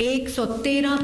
113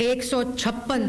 156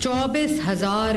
24,000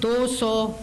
200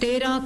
13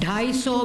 250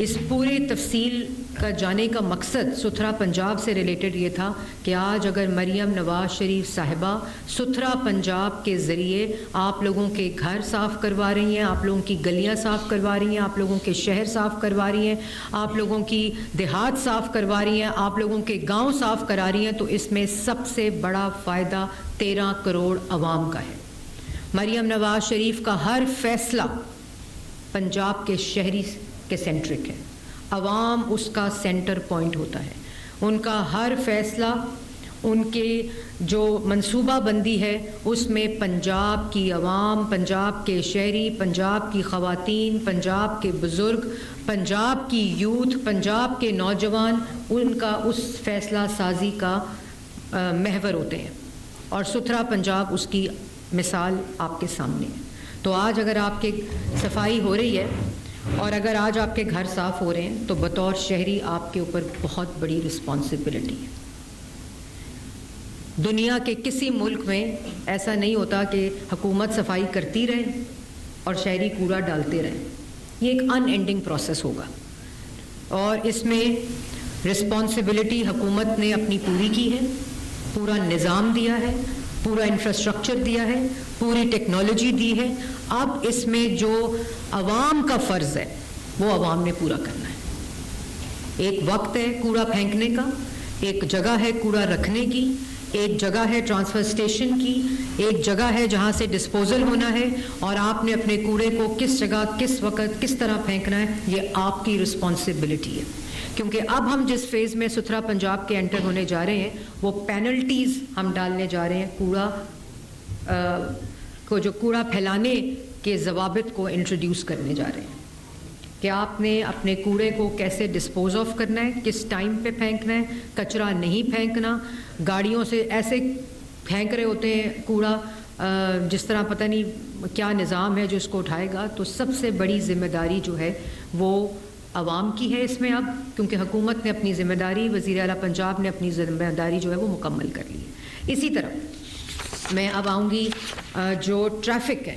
اس پورے تفصیل کا جانے کا مقصد ستھرا پنجاب سے ریلیٹڈ یہ تھا کہ آج اگر مریم نواز شریف صاحبہ ستھرا پنجاب کے ذریعے آپ لوگوں کے گھر صاف کروا رہی ہیں، آپ لوگوں کی گلیاں صاف کروا رہی ہیں، آپ لوگوں کے شہر صاف کروا رہی ہیں، آپ لوگوں کی دیہات صاف کروا رہی ہیں، آپ لوگوں کے گاؤں صاف کرا رہی ہیں، تو اس میں سب سے بڑا فائدہ 13 کروڑ عوام کا ہے۔ مریم نواز شریف کا ہر فیصلہ پنجاب کے شہری کے سینٹرک ہے، عوام اس کا سینٹر پوائنٹ ہوتا ہے، ان کا ہر فیصلہ، ان کے جو منصوبہ بندی ہے اس میں پنجاب کی عوام، پنجاب کے شہری، پنجاب کی خواتین، پنجاب کے بزرگ، پنجاب کی یوتھ، پنجاب کے نوجوان، ان کا اس فیصلہ سازی کا محور ہوتے ہیں، اور ستھرا پنجاب اس کی مثال آپ کے سامنے ہے۔ تو آج اگر آپ کے صفائی ہو رہی ہے اور اگر آج آپ کے گھر صاف ہو رہے ہیں تو بطور شہری آپ کے اوپر بہت بڑی رسپانسبلٹی ہے۔ دنیا کے کسی ملک میں ایسا نہیں ہوتا کہ حکومت صفائی کرتی رہے اور شہری کوڑا ڈالتے رہیں، یہ ایک ان اینڈنگ پروسیس ہوگا، اور اس میں رسپانسبلٹی حکومت نے اپنی پوری کی ہے، پورا نظام دیا ہے، پورا انفراسٹرکچر دیا ہے، پوری ٹیکنالوجی دی ہے۔ اب اس میں جو عوام کا فرض ہے وہ عوام نے پورا کرنا ہے۔ ایک وقت ہے کوڑا پھینکنے کا، ایک جگہ ہے کوڑا رکھنے کی، ایک جگہ ہے ٹرانسفر اسٹیشن کی، ایک جگہ ہے جہاں سے ڈسپوزل ہونا ہے، اور آپ نے اپنے کوڑے کو کس جگہ، کس وقت، کس طرح پھینکنا ہے، یہ آپ کی رسپانسبلٹی ہے۔ کیونکہ اب ہم جس فیز میں ستھرا پنجاب کے انٹر ہونے جا رہے ہیں وہ پینلٹیز ہم ڈالنے جا رہے ہیں، کوڑا پھیلانے کے ضوابط کو انٹروڈیوس کرنے جا رہے ہیں کہ آپ نے اپنے کوڑے کو کیسے ڈسپوز آف کرنا ہے، کس ٹائم پہ پھینکنا ہے، کچرا نہیں پھینکنا، گاڑیوں سے ایسے پھینک رہے ہوتے ہیں کوڑا جس طرح پتہ نہیں کیا نظام ہے جو اس کو اٹھائے گا۔ تو سب سے بڑی ذمہ داری جو ہے وہ عوام کی ہے اس میں اب، کیونکہ حکومت نے اپنی ذمہ داری، وزیر اعلیٰ پنجاب نے اپنی ذمہ داری جو ہے وہ مکمل کر لی ہے۔ اسی طرح میں اب آؤں گی جو ٹریفک ہے۔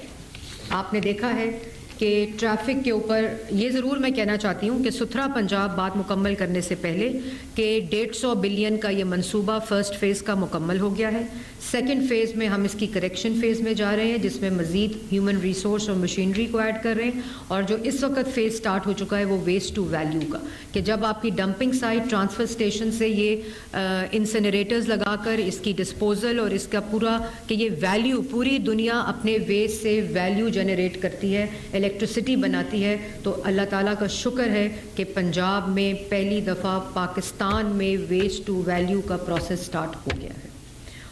آپ نے دیکھا ہے کہ ٹریفک کے اوپر یہ ضرور میں کہنا چاہتی ہوں کہ ستھرا پنجاب بات مکمل کرنے سے پہلے کہ 150 بلین کا یہ منصوبہ فرسٹ فیز کا مکمل ہو گیا ہے، سیکنڈ فیز میں ہم اس کی کریکشن فیز میں جا رہے ہیں جس میں مزید ہیومن ریسورس اور مشینری کو ایڈ کر رہے ہیں، اور جو اس وقت فیز سٹارٹ ہو چکا ہے وہ ویسٹ ٹو ویلیو کا، کہ جب آپ کی ڈمپنگ سائٹ ٹرانسفر اسٹیشن سے یہ انسنریٹرز لگا کر اس کی ڈسپوزل اور اس کا پورا کہ یہ ویلیو، پوری دنیا اپنے ویسٹ سے ویلیو جنریٹ کرتی ہے، الیکٹرسٹی بناتی ہے، تو اللہ تعالیٰ کا شکر ہے کہ پنجاب میں پہلی دفعہ پاکستان میں ویسٹ ٹو ویلیو کا پروسیس سٹارٹ ہو گیا ہے،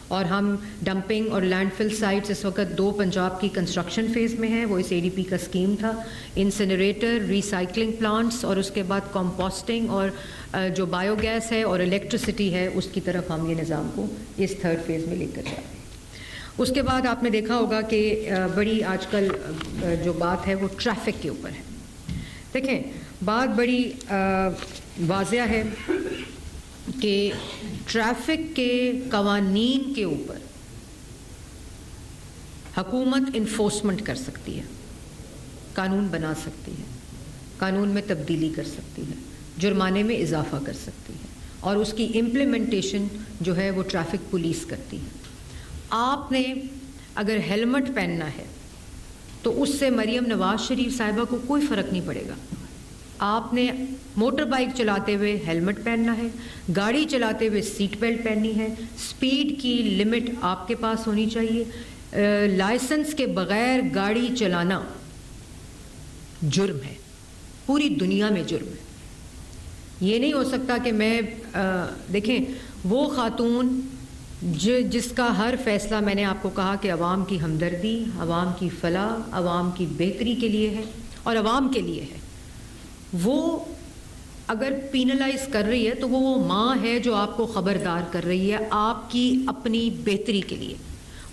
اور ہم ڈمپنگ اور لینڈ فل سائٹس اس وقت 2 پنجاب کی کنسٹرکشن فیز میں ہیں، وہ اس ADP کا اسکیم تھا، انسنریٹر، ریسائکلنگ پلانٹس، اور اس کے بعد کمپوسٹنگ اور جو بایو گیس ہے اور الیکٹرسٹی ہے اس کی طرف ہم یہ نظام کو اس 3rd فیز میں لے کر جا رہے ہیں۔ اس کے بعد آپ نے دیکھا ہوگا کہ بڑی آج کل جو بات ہے وہ ٹریفک کے اوپر ہے۔ دیکھیں بات بڑی واضح ہے کہ ٹریفک کے قوانین کے اوپر حکومت انفورسمنٹ کر سکتی ہے، قانون بنا سکتی ہے، قانون میں تبدیلی کر سکتی ہے، جرمانے میں اضافہ کر سکتی ہے، اور اس کی امپلیمنٹیشن جو ہے وہ ٹریفک پولیس کرتی ہے۔ آپ نے اگر ہیلمٹ پہننا ہے تو اس سے مریم نواز شریف صاحبہ کو کوئی فرق نہیں پڑے گا۔ آپ نے موٹر بائک چلاتے ہوئے ہیلمٹ پہننا ہے، گاڑی چلاتے ہوئے سیٹ بیلٹ پہننی ہے، سپیڈ کی لمٹ آپ کے پاس ہونی چاہیے، لائسنس کے بغیر گاڑی چلانا جرم ہے، پوری دنیا میں جرم ہے۔ یہ نہیں ہو سکتا کہ میں دیکھیں وہ خاتون جس کا ہر فیصلہ میں نے آپ کو کہا کہ عوام کی ہمدردی، عوام کی فلاح، عوام کی بہتری کے لیے ہے اور عوام کے لیے ہے، وہ اگر پینلائز کر رہی ہے تو وہ ماں ہے جو آپ کو خبردار کر رہی ہے آپ کی اپنی بہتری کے لیے،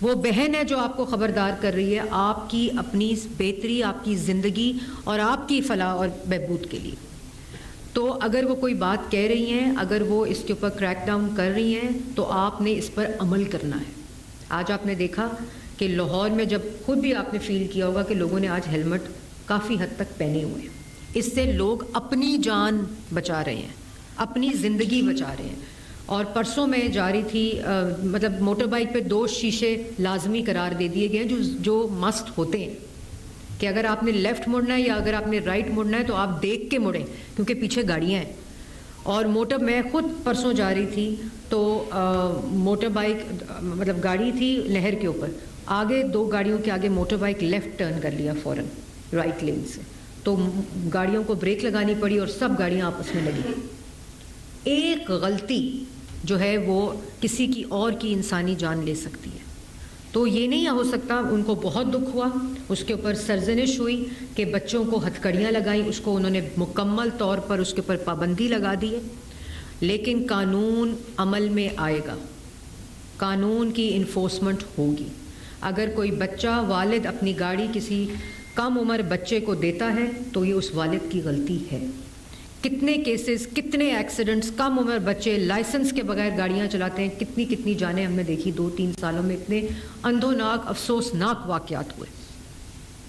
وہ بہن ہے جو آپ کو خبردار کر رہی ہے آپ کی اپنی بہتری، آپ کی زندگی اور آپ کی فلاح اور بہبود کے لیے۔ تو اگر وہ کوئی بات کہہ رہی ہیں، اگر وہ اس کے اوپر کریک ڈاؤن کر رہی ہیں تو آپ نے اس پر عمل کرنا ہے۔ آج آپ نے دیکھا کہ لاہور میں جب خود بھی آپ نے فیل کیا ہوگا کہ لوگوں نے آج ہیلمٹ کافی حد تک پہنے ہوئے ہیں، اس سے لوگ اپنی جان بچا رہے ہیں, اپنی زندگی بچا رہے ہیں. اور پرسوں میں جا رہی تھی, مطلب موٹر بائک پہ 2 شیشے لازمی قرار دے دیے گئے ہیں جو مسٹ ہوتے ہیں کہ اگر آپ نے لیفٹ مڑنا ہے یا اگر آپ نے رائٹ مڑنا ہے تو آپ دیکھ کے مڑیں کیونکہ پیچھے گاڑیاں ہیں. اور میں خود پرسوں جا رہی تھی تو موٹر بائک مطلب گاڑی تھی نہر کے اوپر, آگے 2 گاڑیوں کے آگے موٹر بائک لیفٹ ٹرن کر لیا فوراً رائٹ لین سے, تو گاڑیوں کو بریک لگانی پڑی اور سب گاڑیاں آپس میں لگی. ایک غلطی جو ہے وہ کسی کی اور کی انسانی جان لے سکتی ہے. تو یہ نہیں ہو سکتا, ان کو بہت دکھ ہوا, اس کے اوپر سرزنش ہوئی کہ بچوں کو ہتھکڑیاں لگائیں, اس کو انہوں نے مکمل طور پر اس کے اوپر پابندی لگا دی ہے. لیکن قانون عمل میں آئے گا, قانون کی انفورسمنٹ ہوگی. اگر کوئی بچہ, والد اپنی گاڑی کسی کم عمر بچے کو دیتا ہے تو یہ اس والد کی غلطی ہے. کتنے کیسز, کتنے ایکسیڈنٹس, کم عمر بچے لائسنس کے بغیر گاڑیاں چلاتے ہیں, کتنی جانیں ہم نے دیکھی 2-3 سالوں میں, اتنے اندھوناک افسوسناک واقعات ہوئے.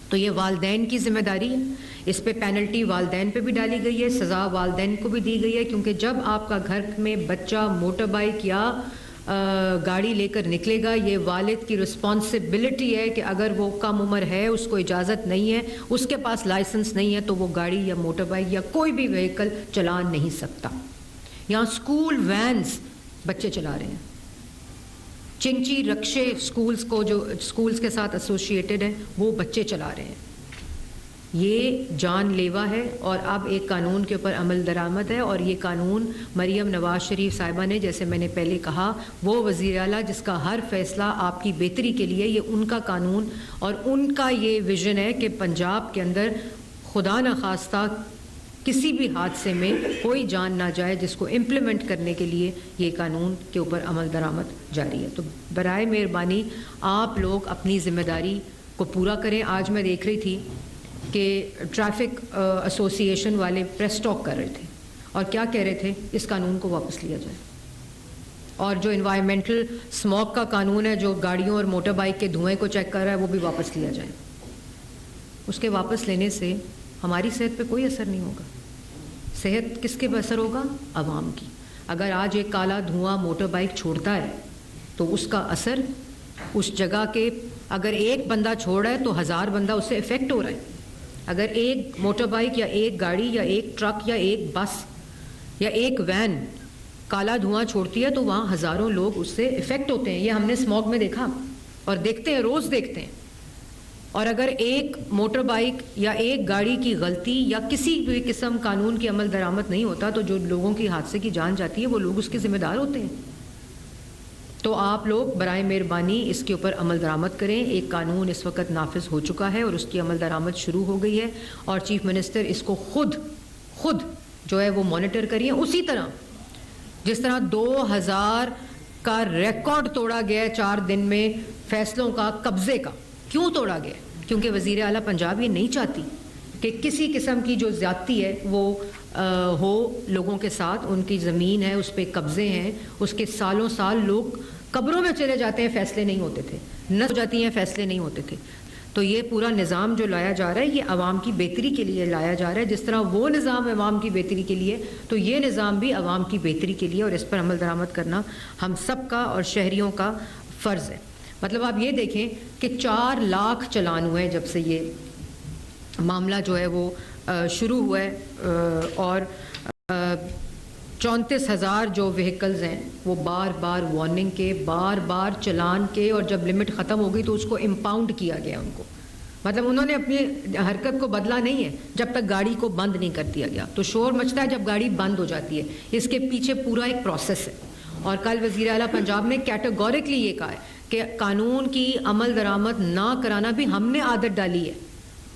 تو یہ والدین کی ذمہ داری ہے, اس پہ پینلٹی والدین پہ بھی ڈالی گئی ہے, سزا والدین کو بھی دی گئی ہے, کیونکہ جب آپ کا گھر میں بچہ موٹر بائک یا گاڑی لے کر نکلے گا, یہ والد کی رسپانسبلٹی ہے کہ اگر وہ کم عمر ہے, اس کو اجازت نہیں ہے, اس کے پاس لائسنس نہیں ہے, تو وہ گاڑی یا موٹر بائک یا کوئی بھی وہیکل چلا نہیں سکتا. یہاں اسکول وینز بچے چلا رہے ہیں, چنچی رکشے اسکولز کو جو اسکولز کے ساتھ ایسوسیٹڈ ہیں وہ بچے چلا رہے ہیں. یہ جان لیوا ہے اور اب ایک قانون کے اوپر عمل درآمد ہے. اور یہ قانون مریم نواز شریف صاحبہ نے, جیسے میں نے پہلے کہا, وہ وزیر اعلیٰ جس کا ہر فیصلہ آپ کی بہتری کے لیے, یہ ان کا قانون اور ان کا یہ ویژن ہے کہ پنجاب کے اندر خدا نخواستہ کسی بھی حادثے میں کوئی جان نہ جائے, جس کو امپلیمنٹ کرنے کے لیے یہ قانون کے اوپر عمل درآمد جاری ہے. تو برائے مہربانی آپ لوگ اپنی ذمہ داری کو پورا کریں. آج میں دیکھ رہی تھی کہ ٹریفک ایسوسی ایشن والے پریس ٹاک کر رہے تھے اور کیا کہہ رہے تھے, اس قانون کو واپس لیا جائے, اور جو انوائرمنٹل اسموگ کا قانون ہے جو گاڑیوں اور موٹر بائک کے دھوئیں کو چیک کر رہا ہے وہ بھی واپس لیا جائے. اس کے واپس لینے سے ہماری صحت پہ کوئی اثر نہیں ہوگا. صحت کس کے اثر ہوگا؟ عوام کی. اگر آج ایک کالا دھواں موٹر بائک چھوڑتا ہے تو اس کا اثر اس جگہ کے, اگر ایک بندہ چھوڑ رہا ہے تو 1000 بندہ اس سے افیکٹ ہو رہا ہے. اگر ایک موٹر بائک یا ایک گاڑی یا ایک ٹرک یا ایک بس یا ایک وین کالا دھواں چھوڑتی ہے تو وہاں ہزاروں لوگ اس سے افیکٹ ہوتے ہیں. یہ ہم نے اسموگ میں دیکھا اور دیکھتے ہیں, روز دیکھتے ہیں. اور اگر ایک موٹر بائک یا ایک گاڑی کی غلطی یا کسی بھی قسم قانون کی عمل درآمد نہیں ہوتا تو جو لوگوں کی حادثے کی جان جاتی ہے وہ لوگ اس کے ذمہ دار ہوتے ہیں. تو آپ لوگ برائے مہربانی اس کے اوپر عمل درآمد کریں. ایک قانون اس وقت نافذ ہو چکا ہے اور اس کی عمل درآمد شروع ہو گئی ہے, اور چیف منسٹر اس کو خود جو ہے وہ مانیٹر کریے. اسی طرح جس طرح 2000 کا ریکارڈ توڑا گیا 4 دن میں فیصلوں کا, قبضے کا. کیوں توڑا گیا؟ کیونکہ وزیر اعلیٰ پنجاب یہ نہیں چاہتی کہ کسی قسم کی جو زیادتی ہے وہ ہو لوگوں کے ساتھ. ان کی زمین ہے, اس پہ قبضے ہیں, اس کے سالوں سال لوگ قبروں میں چلے جاتے ہیں, فیصلے نہیں ہوتے تھے, نہ ہو جاتی ہیں, فیصلے نہیں ہوتے تھے. تو یہ پورا نظام جو لایا جا رہا ہے یہ عوام کی بہتری کے لیے لایا جا رہا ہے. جس طرح وہ نظام عوام کی بہتری کے لیے تو یہ نظام بھی عوام کی بہتری کے لیے, اور اس پر عمل درآمد کرنا ہم سب کا اور شہریوں کا فرض ہے. مطلب آپ یہ دیکھیں کہ 4 لاکھ چلان ہوئے ہیں جب سے یہ معاملہ جو ہے وہ شروع ہوا ہے, اور 34,000 جو وہیکلز ہیں وہ بار بار وارننگ کے, بار بار چلان کے, اور جب لمٹ ختم ہو گئی تو اس کو امپاؤنڈ کیا گیا ان کو. مطلب انہوں نے اپنی حرکت کو بدلا نہیں ہے جب تک گاڑی کو بند نہیں کر دیا گیا. تو شور مچتا ہے جب گاڑی بند ہو جاتی ہے, اس کے پیچھے پورا ایک پروسیس ہے. اور کل وزیر اعلیٰ پنجاب نے کیٹیگورکلی یہ کہا ہے کہ قانون کی عمل درآمد نہ کرانا بھی ہم نے عادت ڈالی ہے,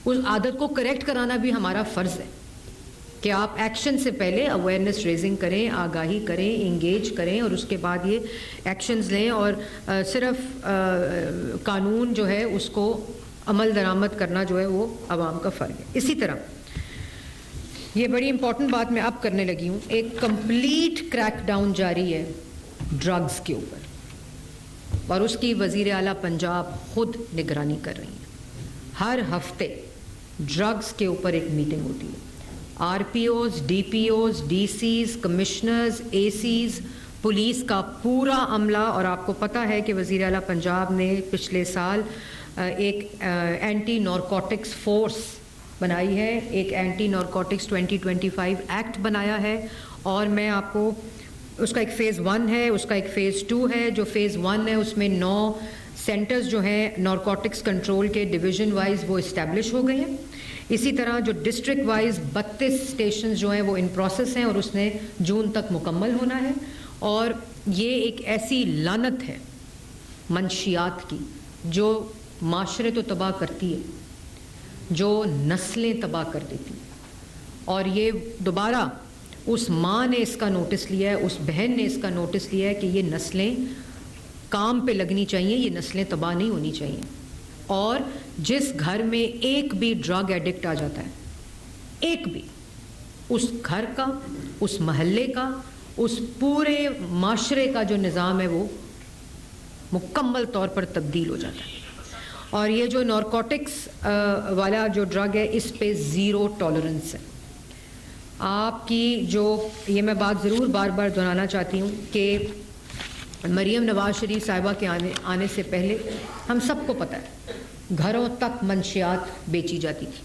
اس عادت کو کریکٹ کرانا بھی ہمارا فرض ہے کہ آپ ایکشن سے پہلے اویئرنیس ریزنگ کریں, آگاہی کریں, انگیج کریں, اور اس کے بعد یہ ایکشنز لیں. اور صرف قانون جو ہے اس کو عمل درآمد کرنا جو ہے وہ عوام کا فرض ہے. اسی طرح یہ بڑی امپورٹنٹ بات میں اب کرنے لگی ہوں, ایک کمپلیٹ کریک ڈاؤن جاری ہے ڈرگز کے اوپر, اور اس کی وزیر اعلیٰ پنجاب خود نگرانی کر رہی ہیں. ہر ہفتے ڈرگز کے اوپر ایک میٹنگ ہوتی ہے. RPOs, DPOs, DCs, commissioners, ACs, police کا پورا عملہ. اور آپ کو پتہ ہے کہ وزیر اعلیٰ پنجاب نے پچھلے سال ایک اینٹی نارکوٹکس فورس بنائی ہے, ایک اینٹی نارکوٹکس 2025 ایکٹ بنایا ہے. اور میں آپ کو اس کا ایک فیز 1 ہے, اس کا ایک فیز 2 ہے. جو فیز 1 ہے اس میں 9 سینٹرز جو ہیں نارکوٹکس کنٹرول کے ڈویژن وائز وہ اسٹیبلش ہو گئے ہیں. اسی طرح جو ڈسٹرکٹ وائز 32 اسٹیشنز جو ہیں وہ ان پروسیس ہیں اور اس نے جون تک مکمل ہونا ہے. اور یہ ایک ایسی لعنت ہے منشیات کی جو معاشرے تو تباہ کرتی ہے, جو نسلیں تباہ کر دیتی ہیں. اور یہ دوبارہ اس ماں نے اس کا نوٹس لیا ہے, اس بہن نے اس کا نوٹس لیا ہے کہ یہ نسلیں کام پہ لگنی چاہیے, یہ نسلیں تباہ نہیں ہونی چاہیے. اور جس گھر میں ایک بھی ڈرگ ایڈکٹ آ جاتا ہے, ایک بھی, اس گھر کا, اس محلے کا, اس پورے معاشرے کا جو نظام ہے وہ مکمل طور پر تبدیل ہو جاتا ہے. اور یہ جو نارکوٹکس والا جو ڈرگ ہے اس پہ زیرو ٹالرنس ہے. آپ کی جو یہ میں بات ضرور بار بار دہرانا چاہتی ہوں کہ مریم نواز شریف صاحبہ کے آنے سے پہلے ہم سب کو پتہ ہے گھروں تک منشیات بیچی جاتی تھی.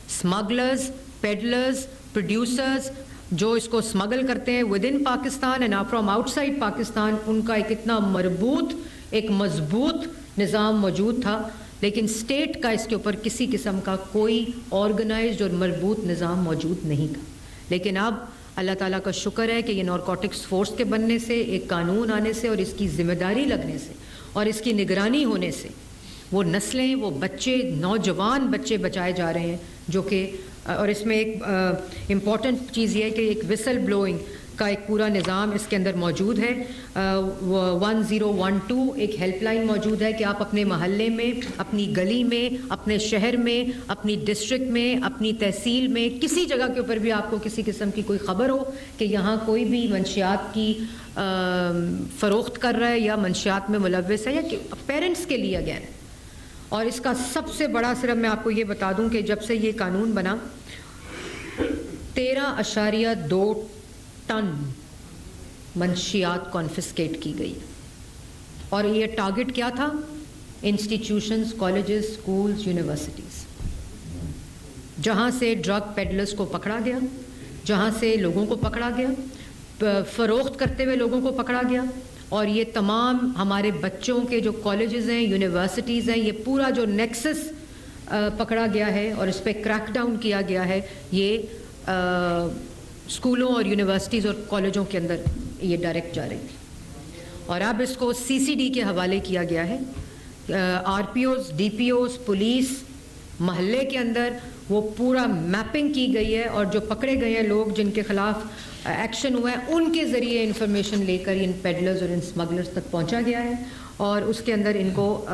اسمگلرز, پیڈلرز, پروڈیوسرز جو اس کو اسمگل کرتے ہیں within Pakistan and from outside Pakistan, ان کا ایک اتنا مربوط, ایک مضبوط نظام موجود تھا. لیکن اسٹیٹ کا اس کے اوپر کسی قسم کا کوئی آرگنائزڈ اور مربوط نظام موجود نہیں تھا. لیکن اب اللہ تعالیٰ کا شکر ہے کہ یہ نارکوٹکس فورس کے بننے سے, ایک قانون آنے سے اور اس کی ذمہ داری لگنے سے اور اس کی نگرانی ہونے سے وہ نسلیں, وہ بچے, نوجوان بچے بچائے جا رہے ہیں جو کہ. اور اس میں ایک امپورٹنٹ چیز یہ ہے کہ ایک وسل بلوئنگ کا ایک پورا نظام اس کے اندر موجود ہے. 1012 ایک ہیلپ لائن موجود ہے کہ آپ اپنے محلے میں, اپنی گلی میں, اپنے شہر میں, اپنی ڈسٹرکٹ میں, اپنی تحصیل میں, کسی جگہ کے اوپر بھی آپ کو کسی قسم کی کوئی خبر ہو کہ یہاں کوئی بھی منشیات کی فروخت کر رہا ہے یا منشیات میں ملوث ہے, یا پیرنٹس کے لیے اگین. اور اس کا سب سے بڑا صرف میں آپ کو یہ بتا دوں کہ جب سے یہ قانون بنا 13.2 ٹن منشیات کانفسکیٹ کی گئی. اور یہ ٹارگٹ کیا تھا؟ انسٹیٹیوشنز, کالجز, اسکولز, یونیورسٹیز, جہاں سے ڈرگ پیڈلرز کو پکڑا گیا, جہاں سے لوگوں کو پکڑا گیا, فروخت کرتے ہوئے لوگوں کو پکڑا گیا. اور یہ تمام ہمارے بچوں کے جو کالجز ہیں, یونیورسٹیز ہیں, یہ پورا جو نیکسس پکڑا گیا ہے اور اس پہ کریک ڈاؤن کیا گیا ہے. یہ اسکولوں اور یونیورسٹیز اور کالجوں کے اندر یہ ڈائریکٹ جا رہی تھی. اور اب اس کو CCD کے حوالے کیا گیا ہے. RPOs, DPOs, پولیس محلے کے اندر وہ پورا میپنگ کی گئی ہے. اور جو پکڑے گئے ہیں لوگ جن کے خلاف ایکشن ہوا ہے, ان کے ذریعے انفارمیشن لے کر ان پیڈلرز اور ان اسمگلرز تک پہنچا گیا ہے. اور اس کے اندر ان کو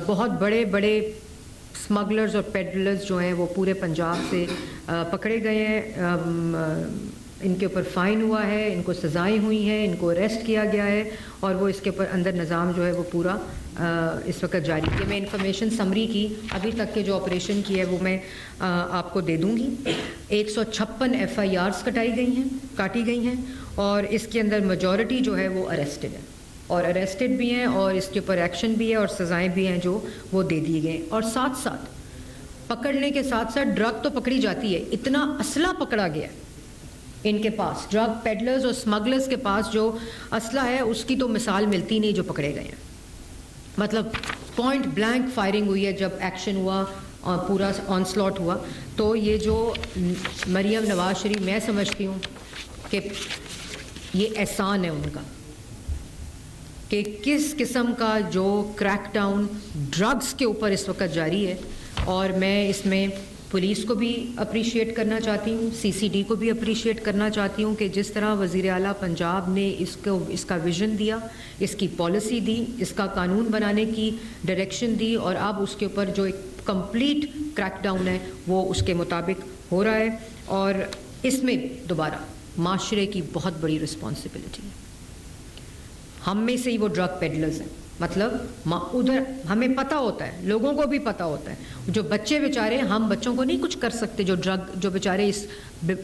بہت بڑے بڑے اسمگلرز اور پیڈلرز جو ہیں وہ پورے پنجاب سے پکڑے گئے ہیں. ان کے اوپر فائن ہوا ہے, ان کو سزائیں ہوئی ہیں, ان کو اریسٹ کیا گیا ہے. اور وہ اس کے اوپر اندر نظام جو ہے وہ پورا اس وقت جاری ہے. میں انفارمیشن سمری کی ابھی تک کے جو آپریشن کی ہے وہ میں آپ کو دے دوں گی. 156 FIRs کاٹی گئی ہیں اور اس کے اندر میجورٹی جو ہے وہ اریسٹڈ ہے, اور اریسٹڈ بھی ہیں, اور اس کے اوپر ایکشن بھی ہے اور سزائیں بھی ہیں جو وہ دے دی گئے. اور ساتھ ساتھ پکڑنے کے ساتھ ساتھ ڈرگ تو پکڑی جاتی ہے, اتنا اسلحہ پکڑا گیا ہے ان کے پاس. ڈرگ پیڈلرز اور اسمگلرز کے پاس جو اسلحہ ہے اس کی تو مثال ملتی نہیں جو پکڑے گئے ہیں. مطلب پوائنٹ بلینک فائرنگ ہوئی ہے جب ایکشن ہوا اور پورا آن سلاٹ ہوا. تو یہ جو مریم نواز شریف, میں سمجھتی ہوں کہ یہ احسان ہے ان کا کہ کس قسم کا جو کریک ڈاؤن ڈرگس کے اوپر اس وقت جاری ہے. اور میں اس میں پولیس کو بھی اپریشیٹ کرنا چاہتی ہوں, CCD کو بھی اپریشیٹ کرنا چاہتی ہوں کہ جس طرح وزیر اعلیٰ پنجاب نے اس کا ویژن دیا, اس کی پالیسی دی, اس کا قانون بنانے کی ڈائریکشن دی, اور اب اس کے اوپر جو ایک کمپلیٹ کریک ڈاؤن ہے وہ اس کے مطابق ہو رہا ہے. اور اس میں دوبارہ معاشرے کی بہت بڑی رسپانسبلٹی ہے. ہم میں سے ہی وہ ڈرگ پیڈلرز ہیں, مطلب ادھر ہمیں پتہ ہوتا ہے, لوگوں کو بھی پتہ ہوتا ہے, جو بچے بیچارے, ہم بچوں کو نہیں کچھ کر سکتے, جو ڈرگ, جو بیچارے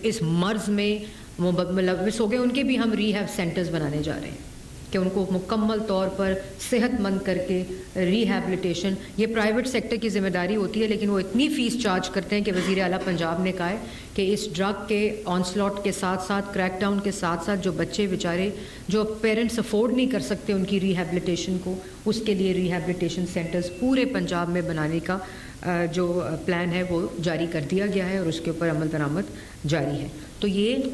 اس مرض میں ملوث ہو گئے, ان کے بھی ہم ریہیب سینٹرز بنانے جا رہے ہیں کہ ان کو مکمل طور پر صحت مند کر کے ریہیبلیٹیشن. یہ پرائیویٹ سیکٹر کی ذمہ داری ہوتی ہے, لیکن وہ اتنی فیس چارج کرتے ہیں کہ وزیر اعلیٰ پنجاب نے کہا ہے کہ اس ڈرگ کے آنسلاٹ کے ساتھ ساتھ, کریک ڈاؤن کے ساتھ ساتھ, جو بچے بیچارے جو پیرنٹس افورڈ نہیں کر سکتے ان کی ریہیبلیٹیشن کو, اس کے لیے ریہیبلیٹیشن سینٹرز پورے پنجاب میں بنانے کا جو پلان ہے وہ جاری کر دیا گیا ہے اور اس کے اوپر عمل درآمد جاری ہے. تو یہ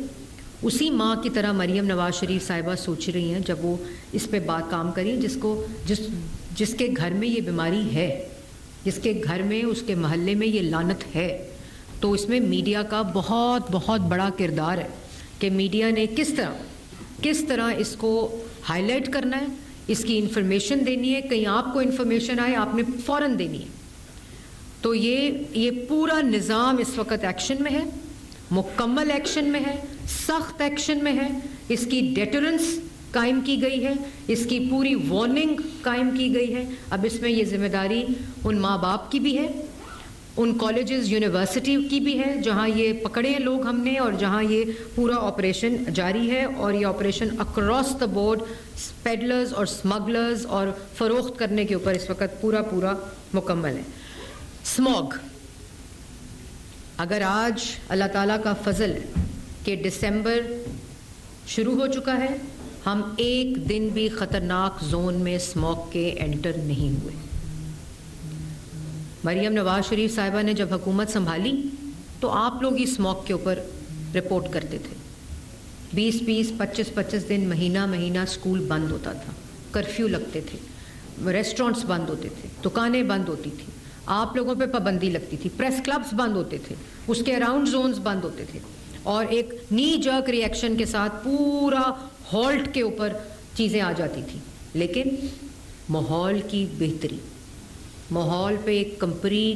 اسی ماں کی طرح مریم نواز شریف صاحبہ سوچ رہی ہیں جب وہ اس پہ بات کام کری, جس کے گھر میں یہ بیماری ہے, جس کے گھر میں, اس کے محلے میں یہ لعنت ہے. تو اس میں میڈیا کا بہت بہت بڑا کردار ہے کہ میڈیا نے کس طرح اس کو ہائی لائٹ کرنا ہے, اس کی انفارمیشن دینی ہے. کہیں آپ کو انفارمیشن آئے آپ نے فوراً دینی ہے. تو یہ پورا نظام اس وقت ایکشن میں ہے, مکمل ایکشن میں ہے, سخت ایکشن میں ہے. اس کی ڈیٹرنس قائم کی گئی ہے, اس کی پوری وارننگ قائم کی گئی ہے. اب اس میں یہ ذمہ داری ان ماں باپ کی بھی ہے, ان کالجز یونیورسٹی کی بھی ہے جہاں یہ پکڑے لوگ ہم نے, اور جہاں یہ پورا آپریشن جاری ہے. اور یہ operation across the board peddlers اور اسمگلرز اور فروخت کرنے کے اوپر اس وقت پورا مکمل ہے. اسموگ, اگر آج اللہ تعالیٰ کا فضل ہے کہ دسمبر شروع ہو چکا ہے, ہم ایک دن بھی خطرناک زون میں اسموگ کے انٹر نہیں ہوئے. مریم نواز شریف صاحبہ نے جب حکومت سنبھالی تو آپ لوگ ہی اسموگ کے اوپر رپورٹ کرتے تھے. 20 25 دن, مہینہ اسکول بند ہوتا تھا, کرفیو لگتے تھے, ریسٹورنٹس بند ہوتے تھے, دکانیں بند ہوتی تھیں, آپ لوگوں پہ پابندی لگتی تھی, پریس کلبز بند ہوتے تھے, اس کے اراؤنڈ زونز بند ہوتے تھے, اور ایک نی جرک ری ایکشن کے ساتھ پورا ہالٹ کے اوپر چیزیں آ جاتی تھیں. لیکن ماحول کی بہتری, ماحول پہ ایک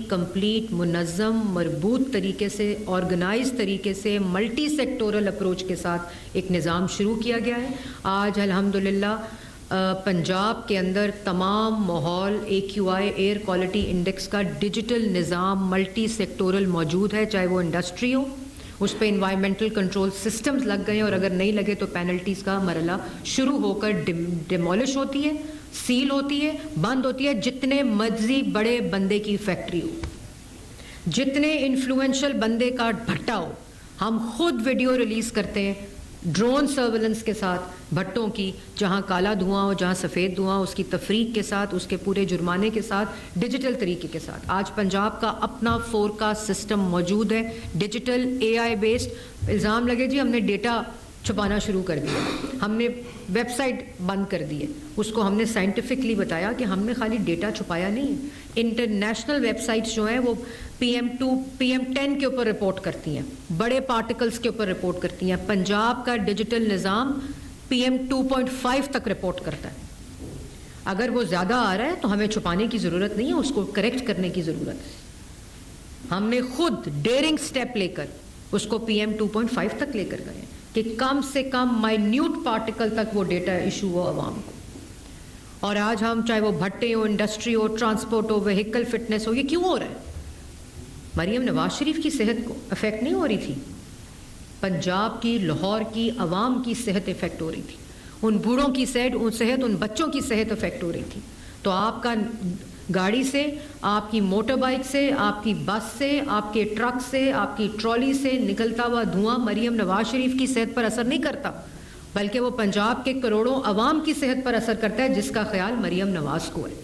کمپلیٹ منظم مربوط طریقے سے, آرگنائز طریقے سے, ملٹی سیکٹورل اپروچ کے ساتھ ایک نظام شروع کیا گیا ہے. آج الحمدللہ پنجاب کے اندر تمام ماحول AQI ایئر کوالٹی انڈیکس کا ڈیجیٹل نظام ملٹی سیکٹورل موجود ہے. چاہے وہ انڈسٹری ہو, اس پہ انوائرمنٹل کنٹرول سسٹمز لگ گئے ہیں, اور اگر نہیں لگے تو پینلٹیز کا مرحلہ شروع ہو کر ڈیمولش ہوتی ہے, سیل ہوتی ہے, بند ہوتی ہے. جتنے مرضی بڑے بندے کی فیکٹری ہو, جتنے انفلوئنشل بندے کا بھٹا ہو, ہم خود ویڈیو ریلیز کرتے ہیں ڈرون سرویلنس کے ساتھ بھٹوں کی, جہاں کالا دھواں ہو, جہاں سفید دھواں, اس کی تفریق کے ساتھ, اس کے پورے جرمانے کے ساتھ, ڈیجیٹل طریقے کے ساتھ. آج پنجاب کا اپنا فورکاسٹ سسٹم موجود ہے, ڈیجیٹل AI بیسڈ. الزام لگے جی ہم نے ڈیٹا چھپانا شروع کر دیا, ہم نے ویب سائٹ بند کر دی ہے, اس کو ہم نے سائنٹیفکلی بتایا کہ ہم نے خالی ڈیٹا چھپایا نہیں ہے. انٹرنیشنل ویب سائٹس جو ہیں وہ PM2 PM10 کے اوپر رپورٹ کرتی ہیں, بڑے پارٹیکلز کے اوپر رپورٹ کرتی ہیں. پنجاب کا ڈیجیٹل نظام PM2.5 تک رپورٹ کرتا ہے. اگر وہ زیادہ آ رہا ہے تو ہمیں چھپانے کی ضرورت نہیں ہے, اس کو کریکٹ کرنے کی ضرورت ہے. ہم نے خود ڈیئرنگ سٹیپ لے کر اس کو PM2.5 تک لے کر گئے کہ کم سے کم مائنیوٹ پارٹیکل تک وہ ڈیٹا ایشو ہو عوام کو. اور آج ہم چاہے وہ بھٹے ہو, انڈسٹری ہو, ٹرانسپورٹ ہو, وہیکل فٹنس ہو, یہ کیوں ہو رہا ہے؟ مریم نواز شریف کی صحت کو افیکٹ نہیں ہو رہی تھی, پنجاب کی, لاہور کی عوام کی صحت افیکٹ ہو رہی تھی, ان بوڑھوں کی صحت, ان بچوں کی صحت افیکٹ ہو رہی تھی. تو آپ کا گاڑی سے, آپ کی موٹر بائک سے, آپ کی بس سے, آپ کے ٹرک سے, آپ کی ٹرالی سے نکلتا ہوا دھواں مریم نواز شریف کی صحت پر اثر نہیں کرتا, بلکہ وہ پنجاب کے کروڑوں عوام کی صحت پر اثر کرتا ہے جس کا خیال مریم نواز کو ہے.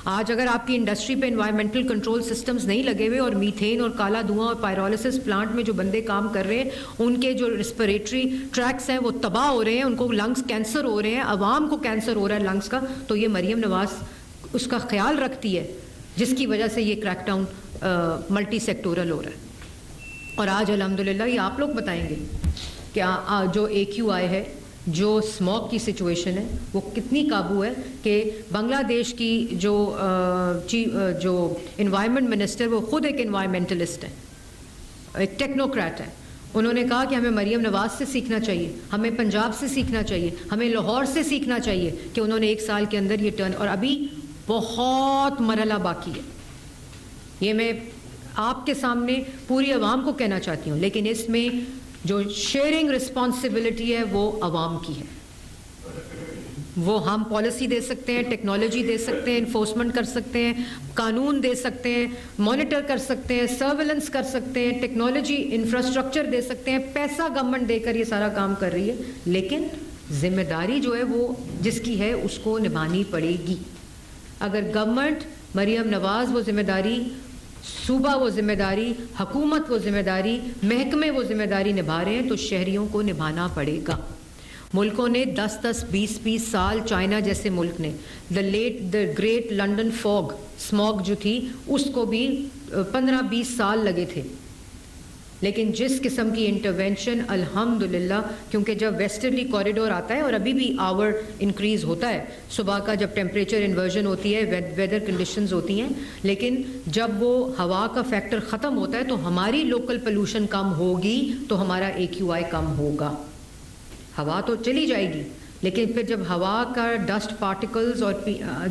آج اگر آپ کی انڈسٹری پہ انوائرمنٹل کنٹرول سسٹمز نہیں لگے ہوئے, اور میتھین اور کالا دھواں اور پائرولسس پلانٹ میں جو بندے کام کر رہے ہیں ان کے جو ریسپریٹری ٹریکس ہیں وہ تباہ ہو رہے ہیں, ان کو لنگس کینسر ہو رہے ہیں, عوام کو کینسر ہو رہا ہے لنگس کا, تو یہ مریم نواز اس کا خیال رکھتی ہے, جس کی وجہ سے یہ کریک ڈاؤن ملٹی سیکٹورل ہو رہا ہے. اور آج الحمدللہ یہ آپ لوگ بتائیں گے کہ جو AQI ہے, جو اسموگ کی سچویشن ہے وہ کتنی قابو ہے, کہ بنگلہ دیش کی جو انوائرمنٹ منسٹر وہ خود ایک انوائرمنٹلسٹ ہے, ایک ٹیکنوکریٹ ہے, انہوں نے کہا کہ ہمیں مریم نواز سے سیکھنا چاہیے, ہمیں پنجاب سے سیکھنا چاہیے, ہمیں لاہور سے سیکھنا چاہیے کہ انہوں نے 1 سال کے اندر یہ ٹرن, اور ابھی بہت مرحلہ باقی ہے. یہ میں آپ کے سامنے پوری عوام کو کہنا چاہتی ہوں, لیکن اس میں جو شیئرنگ رسپانسبلٹی ہے وہ عوام کی ہے. وہ ہم پالیسی دے سکتے ہیں, ٹیکنالوجی دے سکتے ہیں, انفورسمنٹ کر سکتے ہیں, قانون دے سکتے ہیں, مانیٹر کر سکتے ہیں, سرویلنس کر سکتے ہیں, ٹیکنالوجی انفراسٹرکچر دے سکتے ہیں, پیسہ گورنمنٹ دے کر یہ سارا کام کر رہی ہے, لیکن ذمہ داری جو ہے وہ جس کی ہے اس کو نبھانی پڑے گی. اگر گورنمنٹ, مریم نواز وہ ذمہ داری, صوبہ وہ ذمہ داری, حکومت وہ ذمہ داری, محکمے وہ ذمہ داری نبھا رہے ہیں تو شہریوں کو نبھانا پڑے گا. ملکوں نے 10-20 سال, چائنا جیسے ملک نے the great London fog, smog جو تھی اس کو بھی 15-20 سال لگے تھے. لیکن جس قسم کی انٹرونشن الحمدللہ, کیونکہ جب ویسٹرلی کوریڈور آتا ہے اور ابھی بھی آور انکریز ہوتا ہے صبح کا, جب ٹیمپریچر انورژن ہوتی ہے, ویدر کنڈیشنز ہوتی ہیں, لیکن جب وہ ہوا کا فیکٹر ختم ہوتا ہے تو ہماری لوکل پولوشن کم ہوگی تو ہمارا AQI کم ہوگا. ہوا تو چلی جائے گی, لیکن پھر جب ہوا کا ڈسٹ پارٹیکلز اور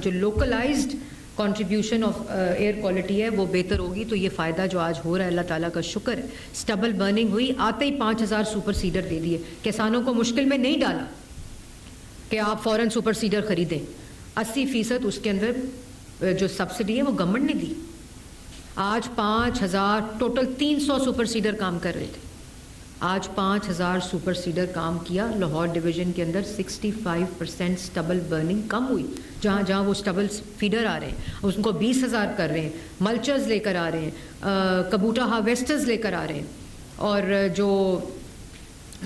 جو localised contribution of air quality ہے وہ بہتر ہوگی, تو یہ فائدہ جو آج ہو رہا ہے اللہ تعالیٰ کا شکر ہے. اسٹبل برننگ ہوئی, آتے ہی 5000 سپر سیڈر دے دیے, کسانوں کو مشکل میں نہیں ڈالا کہ آپ فوراً سپر سیڈر خریدیں. 80% اس کے اندر جو سبسڈی ہے وہ گورنمنٹ نے دی. آج 5000 ٹوٹل 300 سپر سیڈر کام کر رہے تھے, آج 5000 سپر سیڈر کام کیا. لاہور ڈویژن کے اندر 65% اسٹبل برننگ کم ہوئی. جہاں جہاں وہ اسٹبل فیڈر آ رہے ہیں اس کو 20,000 کر رہے ہیں, ملچرز لے کر آ رہے ہیں, کبوٹا ہارویسٹرز لے کر آ رہے ہیں, اور جو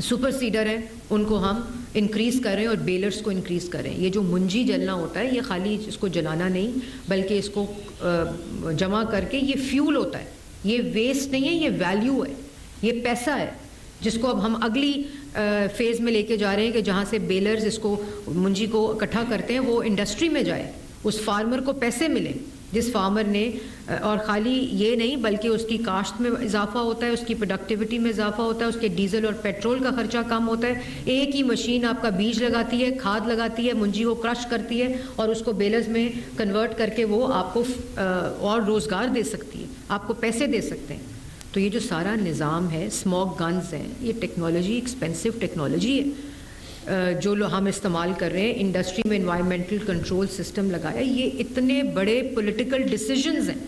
سپر سیڈر ہیں ان کو ہم انکریز کر رہے ہیں اور بیلرز کو انکریز کر رہے ہیں. یہ جو منجی جلنا ہوتا ہے یہ خالی اس کو جلانا نہیں بلکہ اس کو جمع کر کے یہ فیول ہوتا ہے. یہ ویسٹ نہیں ہے, یہ ویلیو ہے, یہ پیسہ ہے جس کو اب ہم اگلی فیز میں لے کے جا رہے ہیں کہ جہاں سے بیلرز اس کو منجی کو اکٹھا کرتے ہیں وہ انڈسٹری میں جائے, اس فارمر کو پیسے ملیں جس فارمر نے, اور خالی یہ نہیں بلکہ اس کی کاشت میں اضافہ ہوتا ہے, اس کی پروڈکٹیوٹی میں اضافہ ہوتا ہے, اس کے ڈیزل اور پیٹرول کا خرچہ کم ہوتا ہے. ایک ہی مشین آپ کا بیج لگاتی ہے, کھاد لگاتی ہے, منجی کو کرش کرتی ہے اور اس کو بیلرز میں کنورٹ کر کے وہ آپ کو اور روزگار دے سکتی ہے, آپ کو پیسے دے سکتے ہیں. تو یہ جو سارا نظام ہے, اسموک گنز ہیں, یہ ٹیکنالوجی ایکسپینسو ٹیکنالوجی ہے جو ہم استعمال کر رہے ہیں. انڈسٹری میں انوائرمنٹل کنٹرول سسٹم لگایا, یہ اتنے بڑے پولیٹیکل ڈیسیجنز ہیں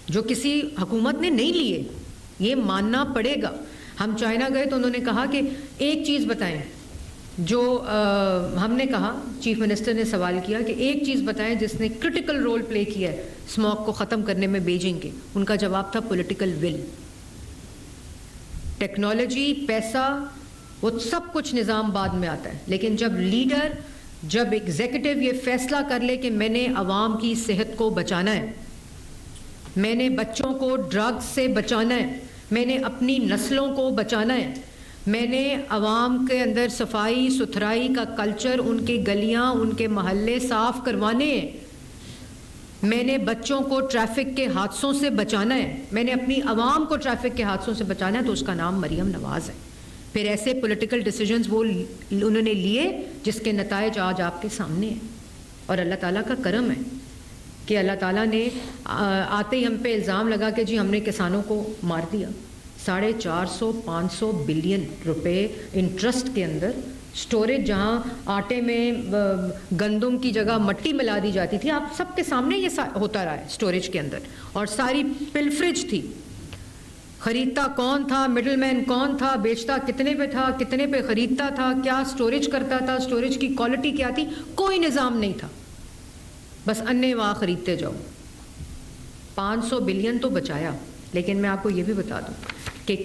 جو کسی حکومت نے نہیں لیے, یہ ماننا پڑے گا. ہم چائنا گئے تو انہوں نے کہا کہ ایک چیز بتائیں, جو ہم نے کہا, چیف منسٹر نے سوال کیا کہ ایک چیز بتائیں جس نے کرٹیکل رول پلے کیا ہے اسموک کو ختم کرنے میں بیجنگ کے. ان کا جواب تھا پولیٹیکل ول. ٹیکنالوجی, پیسہ, وہ سب کچھ نظام بعد میں آتا ہے, لیکن جب لیڈر, جب ایگزیکٹو یہ فیصلہ کر لے کہ میں نے عوام کی صحت کو بچانا ہے, میں نے بچوں کو ڈرگز سے بچانا ہے, میں نے اپنی نسلوں کو بچانا ہے, میں نے عوام کے اندر صفائی ستھرائی کا کلچر, ان کے گلیاں, ان کے محلے صاف کروانے ہیں, میں نے بچوں کو ٹریفک کے حادثوں سے بچانا ہے, میں نے اپنی عوام کو ٹریفک کے حادثوں سے بچانا ہے, تو اس کا نام مریم نواز ہے. پھر ایسے پولیٹیکل ڈیسیجنز وہ انہوں نے لیے جس کے نتائج آج آپ کے سامنے ہیں. اور اللہ تعالیٰ کا کرم ہے کہ اللہ تعالیٰ نے آتے ہی ہم پہ الزام لگا کہ جی ہم نے کسانوں کو مار دیا. 450-500 بلین روپے انٹرسٹ کے اندر سٹوریج, جہاں آٹے میں گندم کی جگہ مٹی ملا دی جاتی تھی, آپ سب کے سامنے یہ ہوتا رہا ہے سٹوریج کے اندر, اور ساری پلفریج تھی. خریدتا کون تھا, مڈل مین کون تھا, بیچتا کتنے پہ تھا, کتنے پہ خریدتا تھا, کیا سٹوریج کرتا تھا, سٹوریج کی کوالٹی کیا تھی, کوئی نظام نہیں تھا, بس انے واہ خریدتے جاؤ. 500 بلین تو بچایا. لیکن میں آپ کو یہ بھی بتا دوں کہ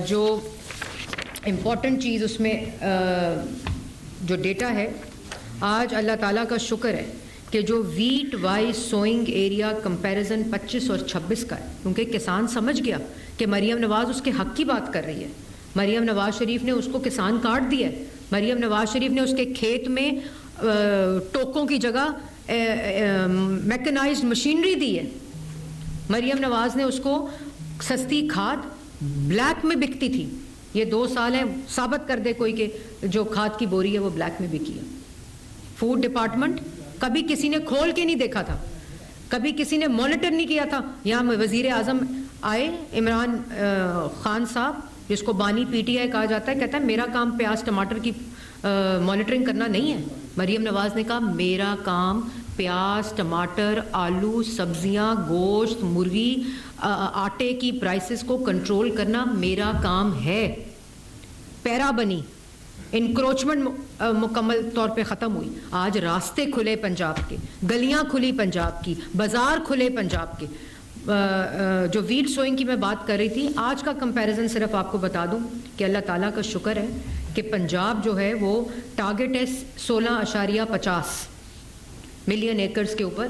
جو امپورٹنٹ چیز اس میں جو ڈیٹا ہے, آج اللہ تعالیٰ کا شکر ہے کہ جو weight wise swing area comparison 25 اور 26 کا ہے, کیونکہ کسان سمجھ گیا کہ مریم نواز اس کے حق کی بات کر رہی ہے. مریم نواز شریف نے اس کو کسان کارڈ دیا ہے, مریم نواز شریف نے اس کے کھیت میں ٹوکوں کی جگہ میکنائزڈ مشینری دی ہے, مریم نواز نے اس کو سستی کھاد, بلیک میں بکتی تھی. یہ 2 سال ہیں, ثابت کر دے کوئی کہ جو کھاد کی بوری ہے وہ بلیک میں بکی ہے. فوڈ ڈپارٹمنٹ کبھی کسی نے کھول کے نہیں دیکھا تھا, کبھی کسی نے مانیٹر نہیں کیا تھا. یہاں وزیر اعظم آئے عمران خان صاحب, جس کو بانی پی ٹی آئی کہا جاتا ہے, کہتا ہے میرا کام پیاز ٹماٹر کی مانیٹرنگ کرنا نہیں ہے. مریم نواز نے کہا میرا کام پیاز ٹماٹر آلو سبزیاں گوشت مرغی آٹے کی پرائسز کو کنٹرول کرنا میرا کام ہے. پیرا بنی, انکروچمنٹ مکمل طور پہ ختم ہوئی. آج راستے کھلے پنجاب کے, گلیاں کھلی پنجاب کی, بازار کھلے پنجاب کے. جو ویٹ سوئنگ کی میں بات کر رہی تھی, آج کا کمپیریزن صرف آپ کو بتا دوں کہ اللہ تعالیٰ کا شکر ہے کہ پنجاب جو ہے وہ ٹارگٹ ہے 16.50 ملین ایکڑز کے اوپر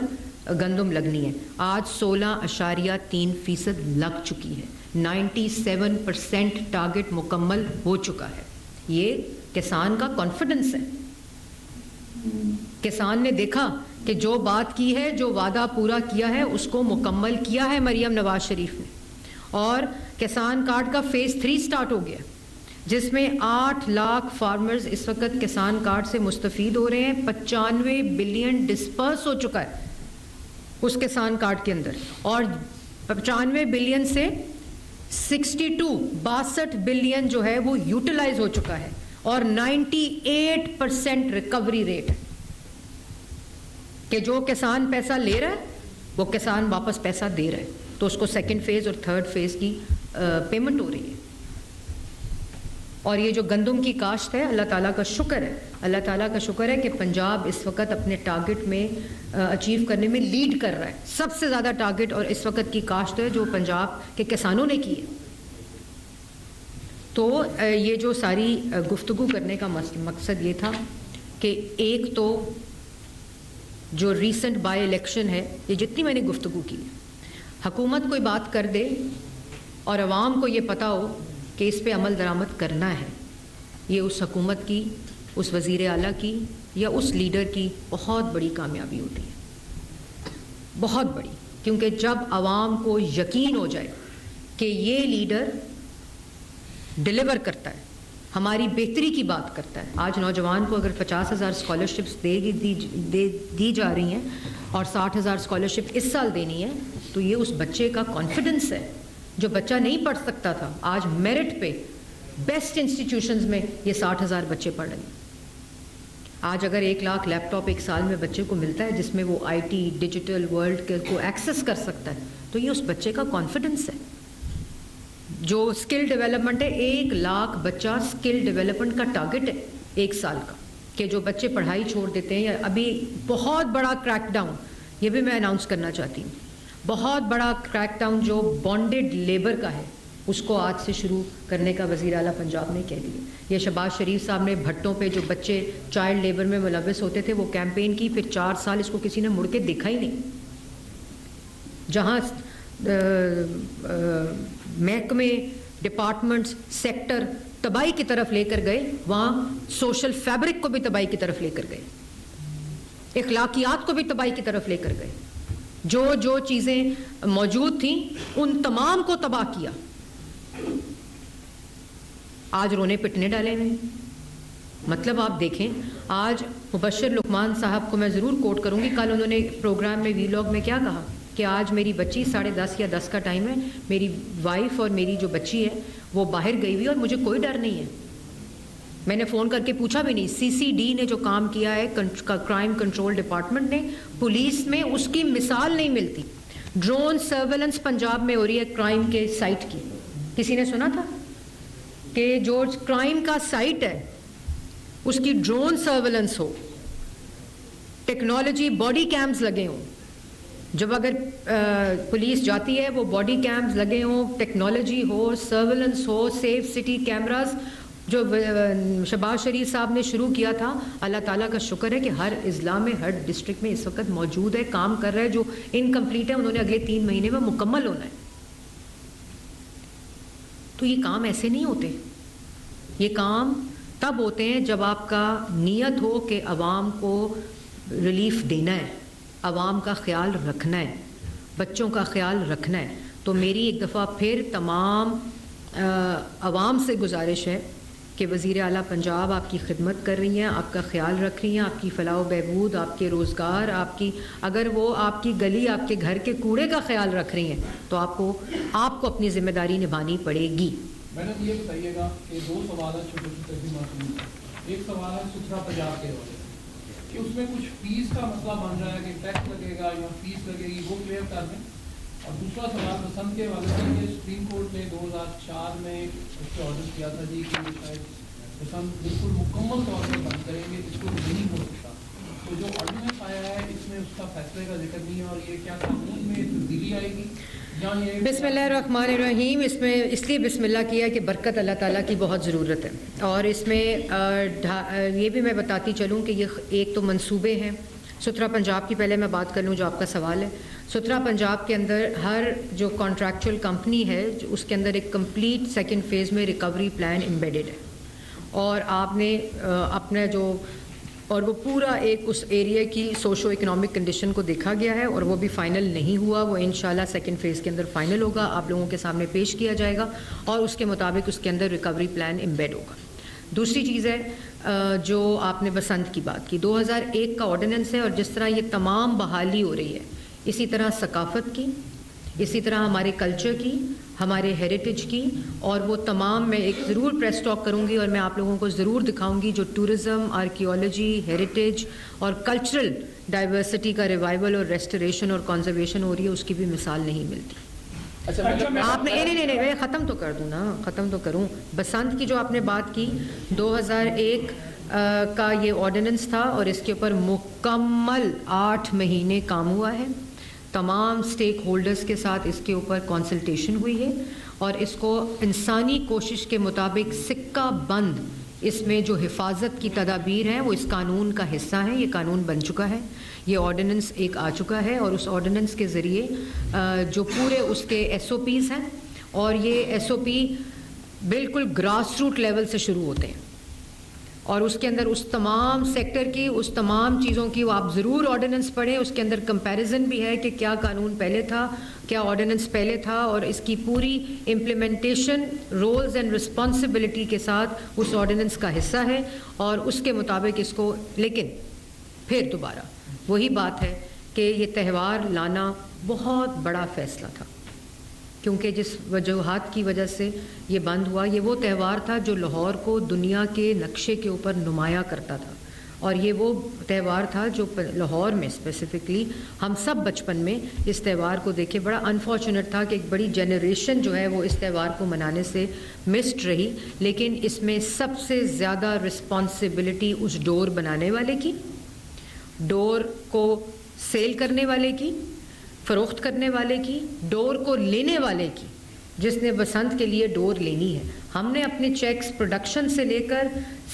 گندم لگنی ہے. آج 16.3% لگ چکی ہے. 97% ٹارگٹ مکمل ہو چکا ہے. یہ کسان کا کانفیڈنس ہے. کسان نے دیکھا کہ جو بات کی ہے, جو وعدہ پورا کیا ہے, اس کو مکمل کیا ہے مریم نواز شریف نے. اور کسان کارڈ کا فیز 3 سٹارٹ ہو گیا, جس میں 8 لاکھ فارمرز اس وقت کسان کارڈ سے مستفید ہو رہے ہیں. 95 بلین ڈسپرس ہو چکا ہے اس کسان کارڈ کے اندر, اور 95 بلین سے 62 بلین جو ہے وہ یوٹیلائز ہو چکا ہے, اور 98% ریکوری ریٹ ہے کہ جو کسان پیسہ لے رہا ہے وہ کسان واپس پیسہ دے رہا ہے. تو اس کو 2nd فیز اور 3rd فیز کی پیمنٹ ہو رہی ہے. اور یہ جو گندم کی کاشت ہے, اللہ تعالیٰ کا شکر ہے, اللہ تعالیٰ کا شکر ہے کہ پنجاب اس وقت اپنے ٹارگٹ میں اچیو کرنے میں لیڈ کر رہا ہے. سب سے زیادہ ٹارگٹ اور اس وقت کی کاشت ہے جو پنجاب کے کسانوں نے کی ہے. تو یہ جو ساری گفتگو کرنے کا مقصد یہ تھا کہ ایک تو جو ریسنٹ بائی الیکشن ہے, یہ جتنی میں نے گفتگو کی, حکومت کوئی بات کر دے اور عوام کو یہ پتہ ہو کہ اس پہ عمل درآمد کرنا ہے, یہ اس حکومت کی, اس وزیر اعلیٰ کی یا اس لیڈر کی بہت بڑی کامیابی ہوتی ہے, بہت بڑی. کیونکہ جب عوام کو یقین ہو جائے کہ یہ لیڈر ڈیلیور کرتا ہے, ہماری بہتری کی بات کرتا ہے. آج نوجوان کو اگر 50,000 اسکالرشپس دی جا رہی ہیں اور 60,000 اسکالرشپ اس سال دینی ہے, تو یہ اس بچے کا کانفیڈنس ہے. جو بچہ نہیں پڑھ سکتا تھا, آج میرٹ پہ بیسٹ انسٹیٹیوشنز میں یہ 60,000 بچے پڑھ رہے ہیں. آج اگر 1 لاکھ لیپ ٹاپ ایک سال میں بچے کو ملتا ہے جس میں وہ IT ڈیجیٹل ورلڈ کو ایکسیس کر سکتا ہے, تو یہ اس بچے کا کانفیڈنس ہے. جو اسکل ڈیولپمنٹ ہے, 1 لاکھ بچہ اسکل ڈیولپمنٹ کا ٹارگٹ ہے 1 سال کا, کہ جو بچے پڑھائی چھوڑ دیتے ہیں. یا ابھی بہت بڑا کریک ڈاؤن, یہ بھی میں اناؤنس کرنا چاہتی ہوں, بہت بڑا کریک ڈاؤن جو بانڈڈ لیبر کا ہے, اس کو آج سے شروع کرنے کا وزیر اعلیٰ پنجاب نے کہہ دیا. یہ شہباز شریف صاحب نے بھٹوں پہ جو بچے چائلڈ لیبر میں ملوث ہوتے تھے وہ کیمپین کی, پھر 4 سال اس کو کسی نے مڑ کے دیکھا ہی نہیں. جہاں محکمے ڈپارٹمنٹس سیکٹر تباہی کی طرف لے کر گئے, وہاں سوشل فیبرک کو بھی تباہی کی طرف لے کر گئے, اخلاقیات کو بھی تباہی کی طرف لے کر گئے. جو چیزیں موجود تھیں ان تمام کو تباہ کیا. آج رونے پٹنے ڈالے ہوئے. مطلب آپ دیکھیں, آج مبشر لقمان صاحب کو میں ضرور کوٹ کروں گی, کل انہوں نے پروگرام میں ویلاگ میں کیا کہا کہ آج میری بچی 10:30 یا 10 کا ٹائم ہے, میری وائف اور میری جو بچی ہے وہ باہر گئی ہوئی اور مجھے کوئی ڈر نہیں ہے. میں نے فون کر کے پوچھا بھی نہیں. CCD نے جو کام کیا ہے, کرائم کنٹرول ڈپارٹمنٹ نے, پولیس میں اس کی مثال نہیں ملتی. ڈرون سرویلنس پنجاب میں ہو رہی ہے کرائم کے سائٹ کی. کسی نے سنا تھا کہ جو کرائم کا سائٹ ہے اس کی ڈرون سرویلنس ہو, ٹیکنالوجی باڈی کیمز لگے ہوں. جب اگر پولیس جاتی ہے وہ باڈی کیمز لگے ہوں, ٹیکنالوجی ہو, سرویلنس ہو, سیف سٹی کیمراز جو شہباز شریف صاحب نے شروع کیا تھا. اللہ تعالیٰ کا شکر ہے کہ ہر اضلاع میں, ہر ڈسٹرکٹ میں اس وقت موجود ہے, کام کر رہا ہے. جو انکمپلیٹ ہے انہوں نے اگلے 3 مہینے میں مکمل ہونا ہے. تو یہ کام ایسے نہیں ہوتے. یہ کام تب ہوتے ہیں جب آپ کا نیت ہو کہ عوام کو ریلیف دینا ہے, عوام کا خیال رکھنا ہے, بچوں کا خیال رکھنا ہے. تو میری ایک دفعہ پھر تمام عوام سے گزارش ہے کہ وزیر اعلیٰ پنجاب آپ کی خدمت کر رہی ہیں، آپ کا خیال رکھ رہی ہیں، آپ کی فلاح و بہبود، آپ کے روزگار، آپ کی اگر وہ آپ کی گلی، آپ کے گھر کے کوڑے کا خیال رکھ رہی ہیں تو آپ کو اپنی ذمہ داری نبھانی پڑے گی. میڈم یہ بتائیے گا کہ 2 سوال ہیں چھوٹے چھوٹے. ایک سوال ہے ستھرا پنجاب کے حوالے سے کہ اس میں کچھ فیس کا مسئلہ بن رہا ہے کہ ٹیکس لگے گا یا فیس لگے گی، وہ کلیئر کر دیں. اور دوسرا سوال بسنت کے حوالے سے کہ سپریم کورٹ نے 2004 میں اس سے آرڈر کیا تھا جی کہ شاید بسنت بالکل مکمل طور پر بند کریں گے، اس کو نہیں ہو سکتا. تو جو آرڈیننس آیا ہے اس میں اس کا فیصلے کا ذکر نہیں ہے، اور یہ کیا قانون میں تبدیلی آئے گی؟ بسم اللہ الرحمن الرحیم. اس میں اس لیے بسم اللہ کیا کہ برکت اللہ تعالیٰ کی بہت ضرورت ہے. اور اس میں یہ بھی میں بتاتی چلوں کہ یہ ایک تو منصوبے ہیں. ستھرا پنجاب کی پہلے میں بات کر لوں جو آپ کا سوال ہے. ستھرا پنجاب کے اندر ہر جو کانٹریکچوئل کمپنی ہے اس کے اندر ایک کمپلیٹ سیکنڈ فیز میں ریکوری پلان امبیڈڈ ہے، اور آپ نے اپنا جو اور وہ پورا ایک اس ایریا کی سوشو اکنامک کنڈیشن کو دیکھا گیا ہے، اور وہ بھی فائنل نہیں ہوا. وہ انشاءاللہ سیکنڈ فیز کے اندر فائنل ہوگا، آپ لوگوں کے سامنے پیش کیا جائے گا، اور اس کے مطابق اس کے اندر ریکوری پلان امبیڈ ہوگا. دوسری چیز ہے جو آپ نے بسنت کی بات کی، 2001 کا آرڈیننس ہے، اور جس طرح یہ تمام بحالی ہو رہی ہے اسی طرح ثقافت کی، اسی طرح ہمارے کلچر کی، ہمارے ہیریٹیج کی، اور وہ تمام میں ایک ضرور پریس ٹاک کروں گی اور میں آپ لوگوں کو ضرور دکھاؤں گی جو ٹورزم، آرکیولوجی، ہیریٹیج اور کلچرل ڈائیورسٹی کا ریوائول اور ریسٹوریشن اور کنزرویشن ہو رہی ہے، اس کی بھی مثال نہیں ملتی. آپ نے نہیں میں ختم تو کر دوں نا، ختم تو کروں. بسنت کی جو آپ نے بات کی 2001 کا یہ آرڈیننس تھا، اور اس کے اوپر مکمل 8 مہینے کام ہوا ہے. تمام سٹیک ہولڈرز کے ساتھ اس کے اوپر کنسلٹیشن ہوئی ہے، اور اس کو انسانی کوشش کے مطابق سکہ بند اس میں جو حفاظت کی تدابیر ہیں وہ اس قانون کا حصہ ہیں. یہ قانون بن چکا ہے، یہ آرڈیننس ایک آ چکا ہے، اور اس آرڈیننس کے ذریعے جو پورے اس کے ایس او پیز ہیں، اور یہ ایس او پی بالکل گراس روٹ لیول سے شروع ہوتے ہیں، اور اس کے اندر اس تمام سیکٹر کی، اس تمام چیزوں کی وہ آپ ضرور آرڈیننس پڑھیں. اس کے اندر کمپیریزن بھی ہے کہ کیا قانون پہلے تھا، کیا آرڈیننس پہلے تھا، اور اس کی پوری امپلیمنٹیشن رولز اینڈ رسپانسبلٹی کے ساتھ اس آرڈیننس کا حصہ ہے، اور اس کے مطابق اس کو. لیکن پھر دوبارہ وہی بات ہے کہ یہ تہوار لانا بہت بڑا فیصلہ تھا، کیونکہ جس وجوہات کی وجہ سے یہ بند ہوا، یہ وہ تہوار تھا جو لاہور کو دنیا کے نقشے کے اوپر نمایاں کرتا تھا. اور یہ وہ تہوار تھا جو لاہور میں اسپیسیفکلی ہم سب بچپن میں اس تہوار کو دیکھے. بڑا انفارچونیٹ تھا کہ ایک بڑی جنریشن جو ہے وہ اس تہوار کو منانے سے مسڈ رہی. لیکن اس میں سب سے زیادہ رسپانسبلٹی اس ڈور بنانے والے کی، ڈور کو سیل کرنے والے کی، فروخت کرنے والے کی، ڈور کو لینے والے کی، جس نے بسنت کے لیے ڈور لینی ہے. ہم نے اپنے چیکس پروڈکشن سے لے کر،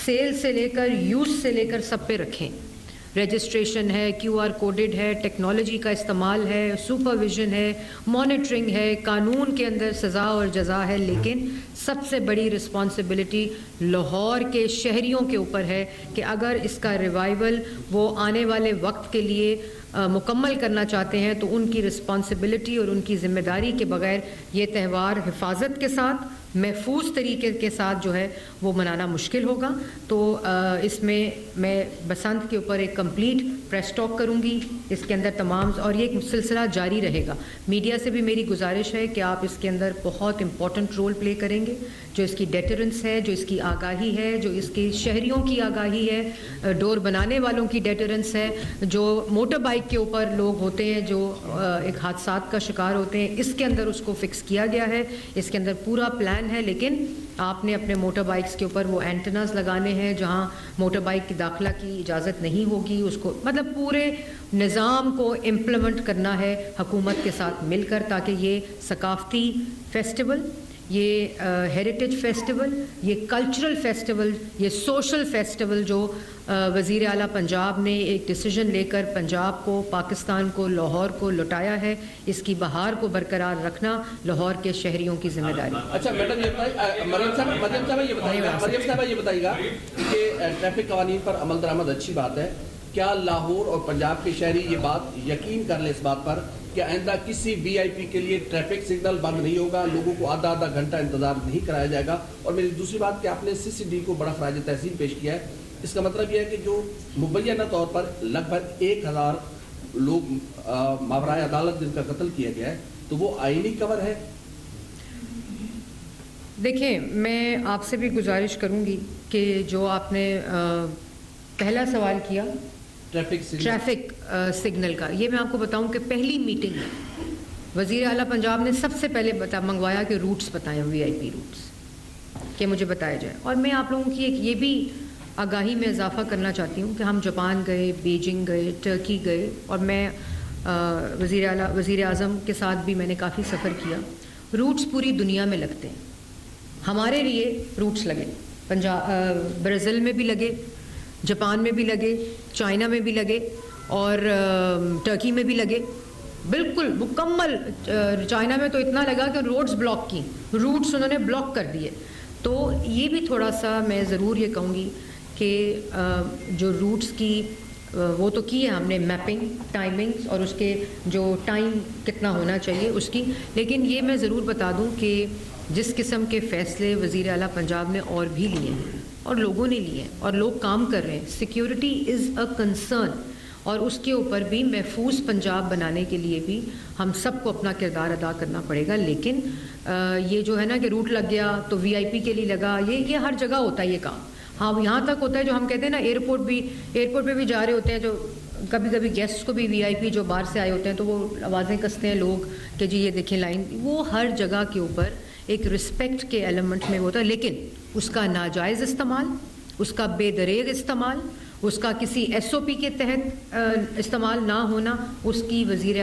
سیل سے لے کر، یوز سے لے کر سب پہ رکھیں. رجسٹریشن ہے، کیو آر کوڈڈ ہے، ٹیکنالوجی کا استعمال ہے، سپرویژن ہے، مانیٹرنگ ہے، قانون کے اندر سزا اور جزا ہے. لیکن سب سے بڑی رسپانسبلٹی لاہور کے شہریوں کے اوپر ہے کہ اگر اس کا ریوائول وہ آنے والے وقت کے لیے مکمل کرنا چاہتے ہیں تو ان کی رسپانسبلٹی اور ان کی ذمہ داری کے بغیر یہ تہوار حفاظت کے ساتھ، محفوظ طریقے کے ساتھ جو ہے وہ منانا مشکل ہوگا. تو اس میں بسنت کے اوپر ایک کمپلیٹ پریس ٹاک کروں گی. اس کے اندر تمام، اور یہ ایک سلسلہ جاری رہے گا. میڈیا سے بھی میری گزارش ہے کہ آپ اس کے اندر بہت امپورٹنٹ رول پلے کریں گے. جو اس کی ڈیٹرنس ہے، جو اس کی آگاہی ہے، جو اس کی شہریوں کی آگاہی ہے، ڈور بنانے والوں کی ڈیٹرنس ہے، جو موٹر بائک کے اوپر لوگ ہوتے ہیں جو ایک حادثات کا شکار ہوتے ہیں، اس کے اندر اس کو فکس کیا گیا ہے. اس کے اندر پورا پلان ہے. لیکن آپ نے اپنے موٹر بائکس کے اوپر وہ اینٹناز لگانے ہیں جہاں موٹر بائک کی داخلہ کی اجازت نہیں ہوگی. اس کو مطلب پورے نظام کو امپلیمنٹ کرنا ہے حکومت کے ساتھ مل کر، تاکہ یہ ثقافتی فیسٹیول، یہ ہیریٹیج فیسٹیول، یہ کلچرل فیسٹیول، یہ سوشل فیسٹیول جو وزیر اعلیٰ پنجاب نے ایک ڈیسیژن لے کر پنجاب کو، پاکستان کو، لاہور کو لوٹایا ہے، اس کی بہار کو برقرار رکھنا لاہور کے شہریوں کی ذمہ داری. اچھا میڈم یہ بتائیے، مریم صاحبہ یہ بتائیے گا کہ ٹریفک قوانین پر عمل درآمد اچھی بات ہے، کیا لاہور اور پنجاب کے شہری یہ بات یقین کر لیں اس بات پر کہ آئندہ کسی وی آئی پی کے لیے ٹریفک سگنل بند نہیں ہوگا, لوگوں کو آدھا آدھا گھنٹہ انتظار نہیں کرایا جائے گا؟ اور میری دوسری بات کہ آپ نے سی سی ڈی کو بڑا خراج تحسین پیش کیا ہے, اس کا مطلب یہ ہے کہ جو مبینہ طور پر لگ بھگ 1000 لوگ ماورائے عدالت جن کا قتل کیا گیا ہے, تو وہ آئینی کور ہے؟ دیکھیں, میں آپ سے بھی گزارش کروں گی کہ جو آپ نے پہلا سوال کیا ٹریفک سگنل کا, یہ میں آپ کو بتاؤں کہ پہلی میٹنگ میں وزیر اعلیٰ پنجاب نے سب سے پہلے منگوایا کہ روٹس بتائیں, وی آئی پی روٹس کہ مجھے بتایا جائے. اور میں آپ لوگوں کی ایک یہ بھی آگاہی میں اضافہ کرنا چاہتی ہوں کہ ہم جاپان گئے, بیجنگ گئے, ٹرکی گئے, اور میں وزیر اعظم کے ساتھ بھی میں نے کافی سفر کیا. روٹس پوری دنیا میں لگتے ہیں, ہمارے لیے روٹس لگے, برازیل میں بھی لگے, جاپان میں بھی لگے, چائنا میں بھی لگے, اور ٹرکی میں بھی لگے, بالکل مکمل. چائنا میں تو اتنا لگا کہ روڈز بلاک کی, روٹس انہوں نے بلاک کر دیے. تو یہ بھی تھوڑا سا میں ضرور یہ کہوں گی کہ جو روٹس کی وہ تو کی ہے ہم نے میپنگ, ٹائمنگز, اور اس کے جو ٹائم کتنا ہونا چاہیے اس کی. لیکن یہ میں ضرور بتا دوں کہ جس قسم کے فیصلے وزیر اعلیٰ پنجاب نے اور بھی لیے ہیں اور لوگوں نے لیے ہیں اور لوگ کام کر رہے ہیں, سیکیورٹی از اے کنسرن, اور اس کے اوپر بھی محفوظ پنجاب بنانے کے لیے بھی ہم سب کو اپنا کردار ادا کرنا پڑے گا. لیکن یہ جو ہے نا کہ روٹ لگ گیا تو وی آئی پی کے لیے لگا, یہ ہر جگہ ہوتا ہے یہ کام. ہاں, یہاں تک ہوتا ہے جو ہم کہتے ہیں نا ایئرپورٹ پہ بھی جا رہے ہوتے ہیں, جو کبھی کبھی گیسٹ کو بھی وی آئی پی جو باہر سے آئے ہوتے ہیں تو وہ آوازیں کستے ہیں لوگ کہ جی یہ دیکھیں لائن, وہ ہر جگہ کے اوپر ایک رسپیکٹ کے ایلیمنٹ میں ہوتا ہے. لیکن اس کا ناجائز استعمال, اس کا بے دریغ استعمال, اس کا کسی ایس او پی کے تحت استعمال نہ ہونا, اس کی وزیر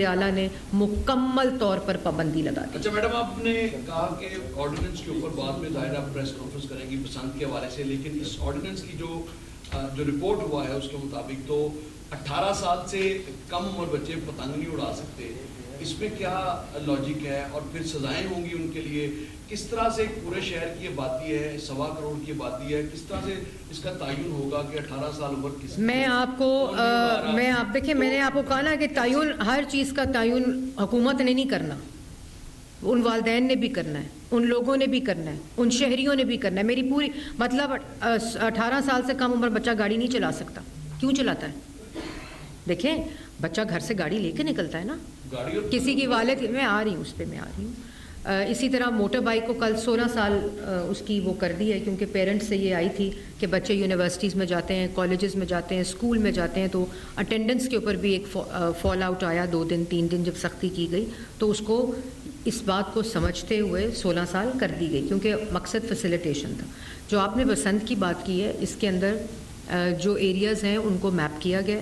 اعلیٰ نے مکمل طور پر پابندی لگا دی. اچھا میڈم, آپ نے کہا کہ آرڈیننس کے اوپر بعد میں ظاہر آپ پریس کانفرنس کریں گی بسنت کے حوالے سے, لیکن اس آرڈیننس کی جو رپورٹ ہوا ہے اس کے مطابق تو 18 سال سے کم عمر بچے پتنگ نہیں اڑا سکتے. اس میں کیا لاجک ہے, اور پھر سزائیں ہوں گی ان کے لیے؟ کس طرح سے پورے شہر کی آبادی ہے, 1.25 کروڑ کی آبادی ہے, کس طرح سے اس کا تعین ہوگا کہ 18 سال عمر کس؟ میں آپ کو دیکھیں, میں نے آپ کو کہا نا کہ تعین, ہر چیز کا تعین حکومت نے نہیں کرنا, ان والدین نے بھی کرنا ہے, ان لوگوں نے بھی کرنا ہے, ان شہریوں نے بھی کرنا ہے. میری پوری مطلب 18 سال سے کم عمر بچہ گاڑی نہیں چلا سکتا. کیوں چلاتا ہے؟ دیکھیں, بچہ گھر سے گاڑی لے کے نکلتا ہے نا, کسی کی والد, میں آ رہی ہوں. اسی طرح موٹر بائک کو کل 16 سال اس کی وہ کر دی ہے, کیونکہ پیرنٹس سے یہ آئی تھی کہ بچے یونیورسٹیز میں جاتے ہیں, کالجز میں جاتے ہیں, اسکول میں جاتے ہیں, تو اٹینڈنس کے اوپر بھی ایک فال آؤٹ آیا, 2 دن 3 دن جب سختی کی گئی تو اس کو اس بات کو سمجھتے ہوئے 16 سال کر دی گئی, کیونکہ مقصد فیسیلیٹیشن تھا. جو آپ نے بسنت کی بات کی ہے, اس کے اندر جو ایریاز ہیں ان کو میپ کیا گیا.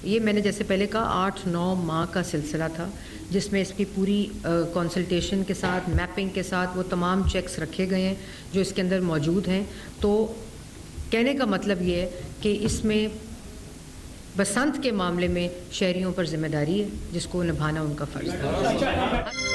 یہ میں نے جیسے پہلے کہا 8-9 ماہ کا سلسلہ تھا, جس میں اس کی پوری کنسلٹیشن کے ساتھ, میپنگ کے ساتھ وہ تمام چیکس رکھے گئے ہیں جو اس کے اندر موجود ہیں. تو کہنے کا مطلب یہ ہے کہ اس میں بسنت کے معاملے میں شہریوں پر ذمہ داری ہے جس کو نبھانا ان کا فرض ہے.